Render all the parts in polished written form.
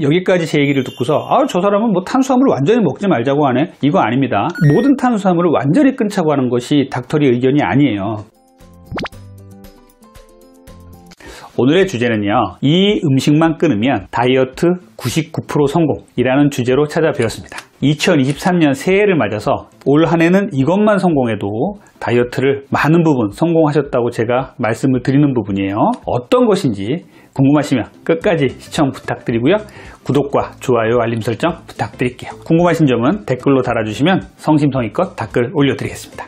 여기까지 제 얘기를 듣고서 저 사람은 뭐 탄수화물을 완전히 먹지 말자고 하네. 이거 아닙니다. 모든 탄수화물을 완전히 끊자고 하는 것이 닥터리의 의견이 아니에요. 오늘의 주제는요, 이 음식만 끊으면 다이어트 99% 성공이라는 주제로 찾아뵈었습니다. 2023년 새해를 맞아서 올 한 해는 이것만 성공해도 다이어트를 많은 부분 성공하셨다고 제가 말씀을 드리는 부분이에요. 어떤 것인지 궁금하시면 끝까지 시청 부탁드리고요. 구독과 좋아요, 알림 설정 부탁드릴게요. 궁금하신 점은 댓글로 달아주시면 성심성의껏 댓글 올려드리겠습니다.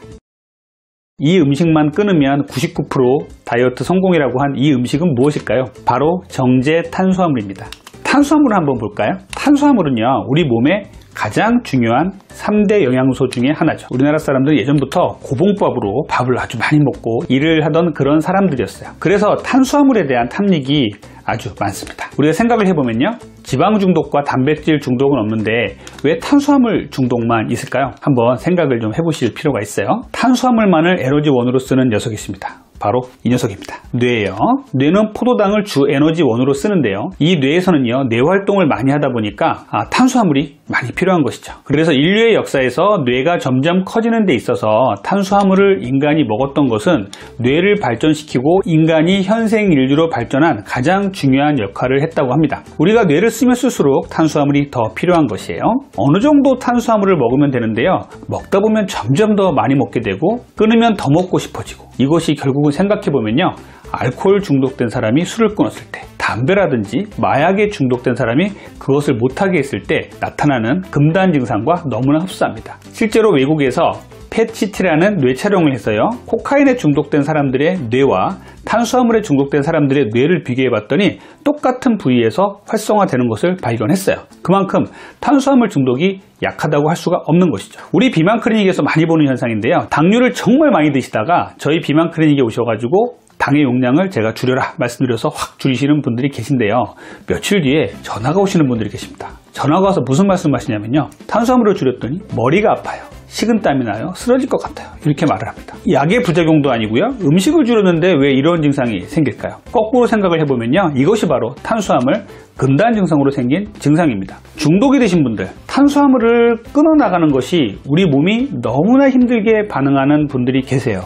이 음식만 끊으면 99% 다이어트 성공이라고 한 이 음식은 무엇일까요? 바로 정제 탄수화물입니다. 탄수화물을 한번 볼까요? 탄수화물은요, 우리 몸에 가장 중요한 3대 영양소 중에 하나죠. 우리나라 사람들은 예전부터 고봉밥으로 밥을 아주 많이 먹고 일을 하던 그런 사람들이었어요. 그래서 탄수화물에 대한 탐닉이 아주 많습니다. 우리가 생각을 해보면요, 지방 중독과 단백질 중독은 없는데 왜 탄수화물 중독만 있을까요? 한번 생각을 좀 해보실 필요가 있어요. 탄수화물만을 에너지원으로 쓰는 녀석이 있습니다. 바로 이 녀석입니다. 뇌예요. 뇌는 포도당을 주 에너지원으로 쓰는데요, 이 뇌에서는요, 뇌 활동을 많이 하다 보니까 탄수화물이 많이 필요한 것이죠. 그래서 인류의 역사에서 뇌가 점점 커지는 데 있어서 탄수화물을 인간이 먹었던 것은 뇌를 발전시키고 인간이 현생 인류로 발전한 가장 중요한 역할을 했다고 합니다. 우리가 뇌를 쓰면 쓸수록 탄수화물이 더 필요한 것이에요. 어느 정도 탄수화물을 먹으면 되는데요, 먹다 보면 점점 더 많이 먹게 되고 끊으면 더 먹고 싶어지고, 이것이 결국은 생각해보면요, 알코올 중독된 사람이 술을 끊었을 때, 담배라든지 마약에 중독된 사람이 그것을 못하게 했을 때 나타나는 금단 증상과 너무나 흡사합니다. 실제로 외국에서 펫CT라는 뇌 촬영을 해서요, 코카인에 중독된 사람들의 뇌와 탄수화물에 중독된 사람들의 뇌를 비교해 봤더니 똑같은 부위에서 활성화되는 것을 발견했어요. 그만큼 탄수화물 중독이 약하다고 할 수가 없는 것이죠. 우리 비만 클리닉에서 많이 보는 현상인데요, 당류를 정말 많이 드시다가 저희 비만 클리닉에 오셔가지고 당의 용량을 제가 줄여라 말씀드려서 확 줄이시는 분들이 계신데요, 며칠 뒤에 전화가 오시는 분들이 계십니다. 전화가 와서 무슨 말씀 하시냐면요, 탄수화물을 줄였더니 머리가 아파요, 식은땀이 나요, 쓰러질 것 같아요, 이렇게 말을 합니다. 약의 부작용도 아니고요, 음식을 줄였는데 왜 이런 증상이 생길까요? 거꾸로 생각을 해보면요, 이것이 바로 탄수화물 금단 증상으로 생긴 증상입니다. 중독이 되신 분들, 탄수화물을 끊어나가는 것이 우리 몸이 너무나 힘들게 반응하는 분들이 계세요.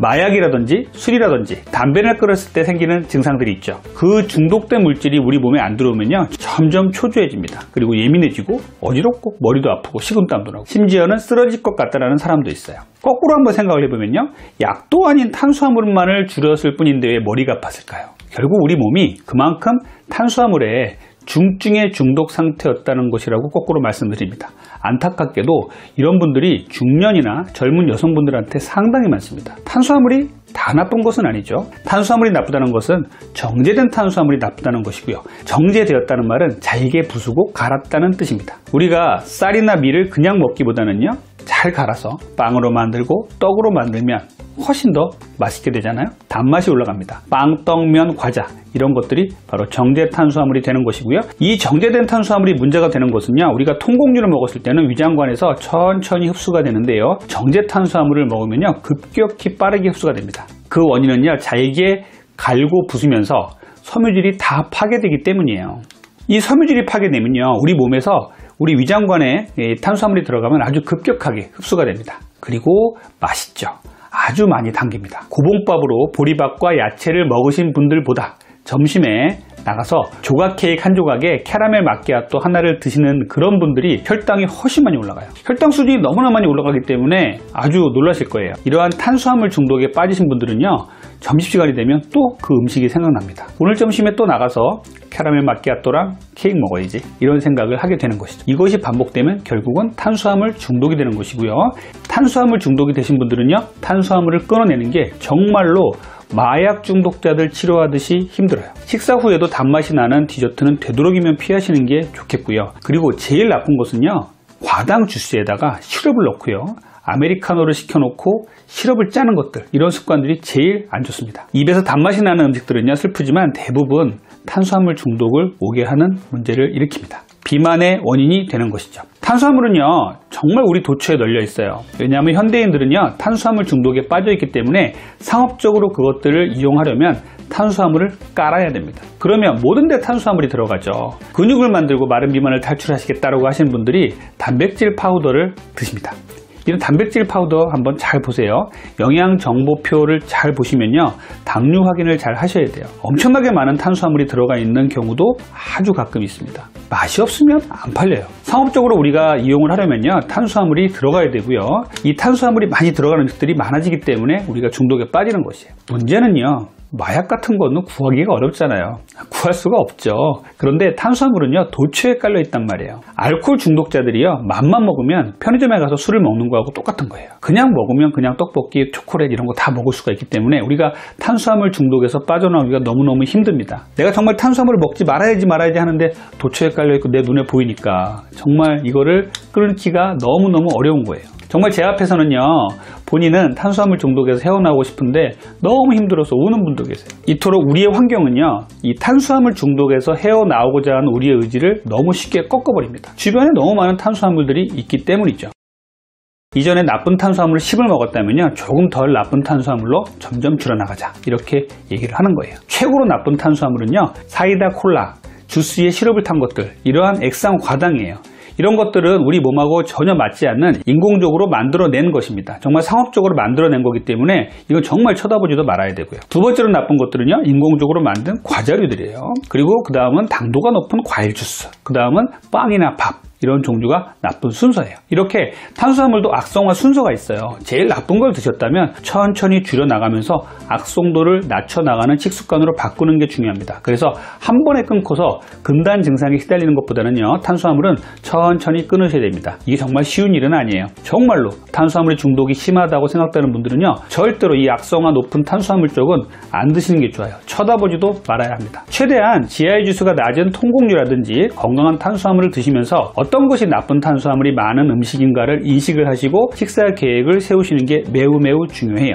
마약이라든지 술이라든지 담배를 끊었을 때 생기는 증상들이 있죠. 그 중독된 물질이 우리 몸에 안 들어오면요, 점점 초조해집니다. 그리고 예민해지고 어지럽고 머리도 아프고 식은땀도 나고 심지어는 쓰러질 것 같다는 사람도 있어요. 거꾸로 한번 생각을 해보면요, 약도 아닌 탄수화물만을 줄였을 뿐인데 왜 머리가 아팠을까요? 결국 우리 몸이 그만큼 탄수화물에 중증의 중독 상태였다는 것이라고 거꾸로 말씀드립니다. 안타깝게도 이런 분들이 중년이나 젊은 여성분들한테 상당히 많습니다. 탄수화물이 다 나쁜 것은 아니죠. 탄수화물이 나쁘다는 것은 정제된 탄수화물이 나쁘다는 것이고요, 정제되었다는 말은 잘게 부수고 갈았다는 뜻입니다. 우리가 쌀이나 밀을 그냥 먹기보다는요, 잘 갈아서 빵으로 만들고 떡으로 만들면 훨씬 더 맛있게 되잖아요. 단맛이 올라갑니다. 빵, 떡, 면, 과자 이런 것들이 바로 정제 탄수화물이 되는 것이고요. 이 정제된 탄수화물이 문제가 되는 것은요, 우리가 통곡류를 먹었을 때는 위장관에서 천천히 흡수가 되는데요, 정제 탄수화물을 먹으면요, 급격히 빠르게 흡수가 됩니다. 그 원인은요, 잘게 갈고 부수면서 섬유질이 다 파괴되기 때문이에요. 이 섬유질이 파괴되면요, 우리 몸에서 우리 위장관에 탄수화물이 들어가면 아주 급격하게 흡수가 됩니다. 그리고 맛있죠. 아주 많이 당깁니다. 고봉밥으로 보리밥과 야채를 먹으신 분들보다 점심에 나가서 조각 케이크 한 조각에 캐러멜 마키아토 하나를 드시는 그런 분들이 혈당이 훨씬 많이 올라가요. 혈당 수준이 너무나 많이 올라가기 때문에 아주 놀라실 거예요. 이러한 탄수화물 중독에 빠지신 분들은요, 점심시간이 되면 또 그 음식이 생각납니다. 오늘 점심에 또 나가서 캐러멜 마키아토랑 케이크 먹어야지, 이런 생각을 하게 되는 것이죠. 이것이 반복되면 결국은 탄수화물 중독이 되는 것이고요, 탄수화물 중독이 되신 분들은요, 탄수화물을 끊어내는 게 정말로 마약 중독자들 치료하듯이 힘들어요. 식사 후에도 단맛이 나는 디저트는 되도록이면 피하시는 게 좋겠고요. 그리고 제일 나쁜 것은요, 과당 주스에다가 시럽을 넣고요, 아메리카노를 시켜놓고 시럽을 짜는 것들, 이런 습관들이 제일 안 좋습니다. 입에서 단맛이 나는 음식들은요, 슬프지만 대부분 탄수화물 중독을 오게 하는 문제를 일으킵니다. 비만의 원인이 되는 것이죠. 탄수화물은요, 정말 우리 도처에 널려 있어요. 왜냐하면 현대인들은요, 탄수화물 중독에 빠져 있기 때문에 상업적으로 그것들을 이용하려면 탄수화물을 깔아야 됩니다. 그러면 모든 데 탄수화물이 들어가죠. 근육을 만들고 마른 비만을 탈출하시겠다라고 하시는 분들이 단백질 파우더를 드십니다. 이런 단백질 파우더 한번 잘 보세요. 영양 정보표를 잘 보시면요, 당류 확인을 잘 하셔야 돼요. 엄청나게 많은 탄수화물이 들어가 있는 경우도 아주 가끔 있습니다. 맛이 없으면 안 팔려요. 상업적으로 우리가 이용을 하려면요, 탄수화물이 들어가야 되고요. 이 탄수화물이 많이 들어가는 음식들이 많아지기 때문에 우리가 중독에 빠지는 것이에요. 문제는요, 마약 같은 거는 구하기가 어렵잖아요. 구할 수가 없죠. 그런데 탄수화물은요, 도처에 깔려 있단 말이에요. 알코올 중독자들이요, 맘만 먹으면 편의점에 가서 술을 먹는 거하고 똑같은 거예요. 그냥 먹으면 그냥 떡볶이, 초콜릿 이런 거 다 먹을 수가 있기 때문에 우리가 탄수화물 중독에서 빠져나오기가 너무너무 힘듭니다. 내가 정말 탄수화물을 먹지 말아야지 하는데 도처에 깔려 있고 내 눈에 보이니까 정말 이거를 끊기가 너무너무 어려운 거예요. 정말 제 앞에서는요, 본인은 탄수화물 중독에서 헤어나오고 싶은데 너무 힘들어서 우는 분도 계세요. 이토록 우리의 환경은요, 이 탄수화물 중독에서 헤어나오고자 하는 우리의 의지를 너무 쉽게 꺾어버립니다. 주변에 너무 많은 탄수화물들이 있기 때문이죠. 이전에 나쁜 탄수화물을 10을 먹었다면요, 조금 덜 나쁜 탄수화물로 점점 줄여나가자, 이렇게 얘기를 하는 거예요. 최고로 나쁜 탄수화물은요, 사이다, 콜라, 주스에 시럽을 탄 것들, 이러한 액상 과당이에요. 이런 것들은 우리 몸하고 전혀 맞지 않는 인공적으로 만들어낸 것입니다. 정말 상업적으로 만들어낸 거기 때문에 이건 정말 쳐다보지도 말아야 되고요. 두 번째로 나쁜 것들은요, 인공적으로 만든 과자류들이에요. 그리고 그 다음은 당도가 높은 과일 주스, 그 다음은 빵이나 밥, 이런 종류가 나쁜 순서예요. 이렇게 탄수화물도 악성화 순서가 있어요. 제일 나쁜 걸 드셨다면 천천히 줄여나가면서 악성도를 낮춰나가는 식습관으로 바꾸는 게 중요합니다. 그래서 한 번에 끊고서 금단 증상에 시달리는 것보다는요, 탄수화물은 천천히 끊으셔야 됩니다. 이게 정말 쉬운 일은 아니에요. 정말로 탄수화물의 중독이 심하다고 생각되는 분들은요, 절대로 이 악성화 높은 탄수화물 쪽은 안 드시는 게 좋아요. 쳐다보지도 말아야 합니다. 최대한 GI 지수가 낮은 통곡류라든지 건강한 탄수화물을 드시면서 어떤 것이 나쁜 탄수화물이 많은 음식인가를 인식을 하시고 식사 계획을 세우시는 게 매우 중요해요.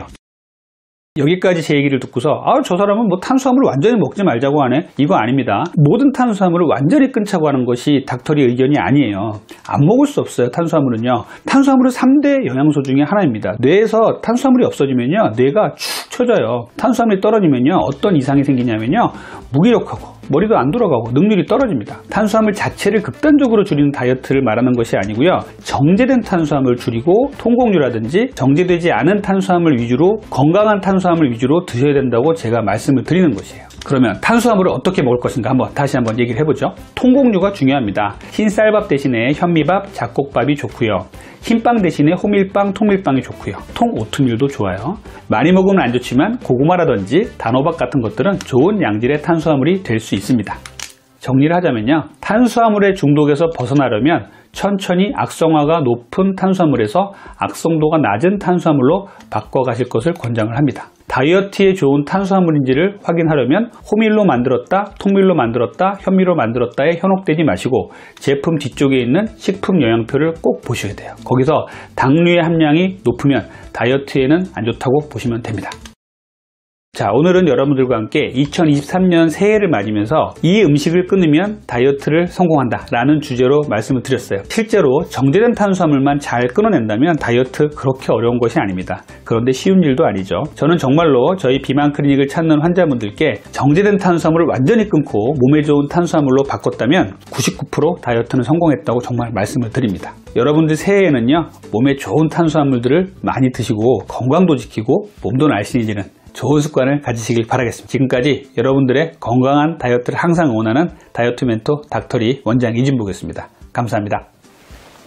여기까지 제 얘기를 듣고서 저 사람은 뭐 탄수화물을 완전히 먹지 말자고 하네, 이거 아닙니다. 모든 탄수화물을 완전히 끊자고 하는 것이 닥터리 의견이 아니에요. 안 먹을 수 없어요. 탄수화물은요, 탄수화물은 3대 영양소 중에 하나입니다. 뇌에서 탄수화물이 없어지면요, 뇌가 축 처져요. 탄수화물이 떨어지면요, 어떤 이상이 생기냐면요, 무기력하고 머리도 안 돌아가고 능률이 떨어집니다. 탄수화물 자체를 극단적으로 줄이는 다이어트를 말하는 것이 아니고요, 정제된 탄수화물 줄이고 통곡류라든지 정제되지 않은 탄수화물 위주로, 건강한 탄수화물 위주로 드셔야 된다고 제가 말씀을 드리는 것이에요. 그러면 탄수화물을 어떻게 먹을 것인가 다시 한번 얘기를 해보죠. 통곡류가 중요합니다. 흰쌀밥 대신에 현미밥, 잡곡밥이 좋고요. 흰빵 대신에 호밀빵, 통밀빵이 좋고요. 통오트밀도 좋아요. 많이 먹으면 안 좋지만 고구마라든지 단호박 같은 것들은 좋은 양질의 탄수화물이 될 수 있습니다. 정리를 하자면요, 탄수화물의 중독에서 벗어나려면 천천히 악성화가 높은 탄수화물에서 악성도가 낮은 탄수화물로 바꿔가실 것을 권장을 합니다. 다이어트에 좋은 탄수화물인지를 확인하려면 호밀로 만들었다, 통밀로 만들었다, 현미로 만들었다에 현혹되지 마시고 제품 뒤쪽에 있는 식품 영양표를 꼭 보셔야 돼요. 거기서 당류의 함량이 높으면 다이어트에는 안 좋다고 보시면 됩니다. 자, 오늘은 여러분들과 함께 2023년 새해를 맞으면서 이 음식을 끊으면 다이어트를 성공한다 라는 주제로 말씀을 드렸어요. 실제로 정제된 탄수화물만 잘 끊어낸다면 다이어트 그렇게 어려운 것이 아닙니다. 그런데 쉬운 일도 아니죠. 저는 정말로 저희 비만 클리닉을 찾는 환자분들께 정제된 탄수화물을 완전히 끊고 몸에 좋은 탄수화물로 바꿨다면 99% 다이어트는 성공했다고 정말 말씀을 드립니다. 여러분들 새해에는요, 몸에 좋은 탄수화물들을 많이 드시고 건강도 지키고 몸도 날씬해지는 좋은 습관을 가지시길 바라겠습니다. 지금까지 여러분들의 건강한 다이어트를 항상 응원하는 다이어트 멘토 닥터리 원장 이진복이었습니다. 감사합니다.